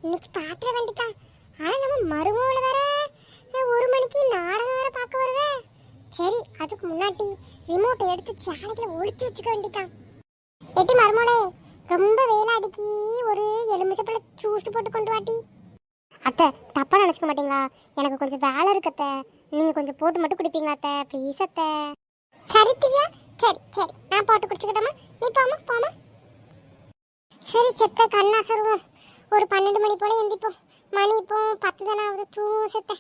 இன்னைக்கு பாத்திர வேண்டிதான். ஆனா நம்ம மருமகளை வேற 1 மணிக்கு நாடகம் வேற பார்க்க வருவே. சரி, அதுக்கு முன்னாடி ரிமோட்டை எடுத்து சேனல்ல ஒளிச்சு வச்சுக்க வேண்டிதான். எட்டி மருமகளே, ரொம்ப வேலை அடிக்கி ஒரு எலுமிச்சப்பழ ஜூஸ் போட்டு கொண்டு வாட்டி. அத்தை, தப்பா நினைச்சுக்க மாட்டீங்களா? எனக்கு கொஞ்சம் வேலை இருக்கு அத்தை. நீங்க கொஞ்சம் போட்டு மட்டும் குடிப்பீங்களா அத்தை? ப்ளீஸ் அத்தை. சரி திவ்யா, சரி சரி, நான் போட்டு குடிச்சுக்கிட்டோமா? நீ போமா போமா. சரி செத்த கண்ணா சருவோம். ஒரு 12 மணி போல எந்திப்போம். மணி இப்போ 10 தானே ஆகுது. தூங்கும் செத்த.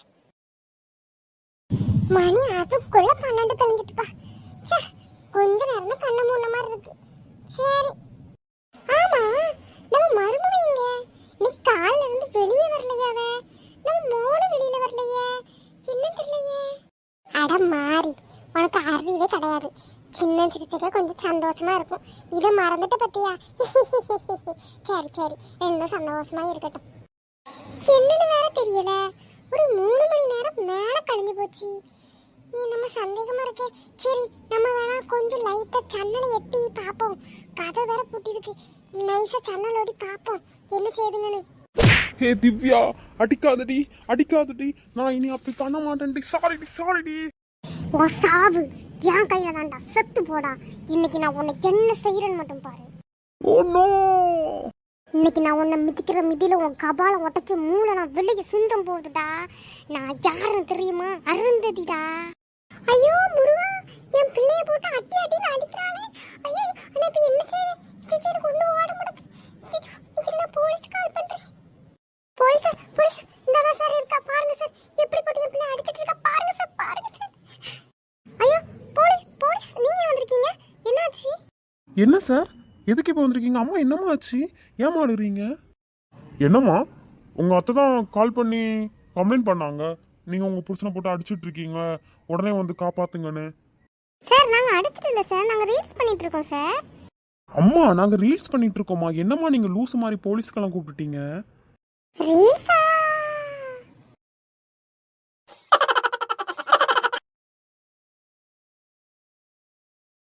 மணி அதுக்குள்ள 12 கழிஞ்சிட்டுப்பா. சே, கொஞ்ச நேரம் தான் கண்ணை மூடின மாதிரி இருக்கு. சரி, ஆமா, நம்ம மருமவைங்க இன்னைக்கு காலையில இருந்து வெளியே வரலையாவ. நம்ம மோன வெளியில வரலையே, என்ன தெரியலையே. அட மாறி, உனக்கு அறிவே கிடையாது. சின்ன சிரிச்சக்க கொஞ்சம் சந்தோஷமா இருக்கும். இதை மறந்துட்ட பத்தியா? சரி சரி, ரெண்டும் சந்தோஷமா இருக்கட்டும். என்னன்னு வேற தெரியல, ஒரு 3 மணி நேரம் மேல கழிஞ்சு போச்சு. நம்ம சந்தேகமா இருக்கு. சரி, நம்ம வேணா கொஞ்சம் லைட்டா ஜன்னலை எட்டி பாப்போம். கதை வேற பூட்டி இருக்கு. நைஸா ஜன்னல் ஓடி பாப்போம் என்ன செய்யுதுங்கன்னு. ஹே திவ்யா, அடிக்காதடி அடிக்காதடி, நான் இனி அப்படி பண்ண மாட்டேன்டி. சாரிடி சாரிடி. ஓ சாவு என் கையில தான்டா, செத்து போடா. இன்னைக்கு நான் உன்னை என்ன செய்யறேன்னு மட்டும் பாரு. Oh no. இன்னைக்கு நான் உன்னை மிதிக்கிற மிதியில உன் கபாலம் உடச்சு மூளை நான் வெளியே சிந்தம் போகுதுடா. நான் யாருன்னு தெரியுமா? அருந்ததிடா. ஐயோ முருகா, என் பிள்ளைய போட்டு அட்டி அட்டின்னு அடிக்கிறாளே. ஐயோ, நான் இப்ப என்ன செய்வேன்? எனக்கு ஒன்றும் ஓட முடியாது. இதுக்கு நான் போலீஸ் கால் பண்றேன். போலீஸ் போலீஸ், இந்த சார் இருக்கா பாருங்க சார். எப்படி போட்டு என் பிள்ளை அடிச்சிட்டு இருக்கா பாருங்க சார், பாருங்க சார். ஐயோ போலீஸ் போலீஸ், நீங்க வந்திருக்கீங்க, என்னாச்சு? என்ன சார், எதுக்கு இப்போ வந்திருக்கீங்க? அம்மா என்னம்மா ஆச்சு? ஏம்மா அழுறீங்க? என்னம்மா, உங்கள் அத்தை தான் கால் பண்ணி கம்ப்ளைண்ட் பண்ணாங்க. நீங்கள் உங்கள் புருஷனை போட்டு அடிச்சிட்டு இருக்கீங்க, உடனே வந்து காப்பாத்துங்கன்னு. சார், நாங்க அடிச்சிட்டு இல்ல சார், நாங்க ரீல்ஸ் பண்ணிட்டு இருக்கோம் சார். அம்மா, நாங்கள் ரீல்ஸ் பண்ணிட்டு இருக்கோம்மா. என்னம்மா நீங்கள் லூசு மாதிரி போலீஸ்க்கெல்லாம் கூப்பிட்டுட்டீங்க? ரீல்ஸ்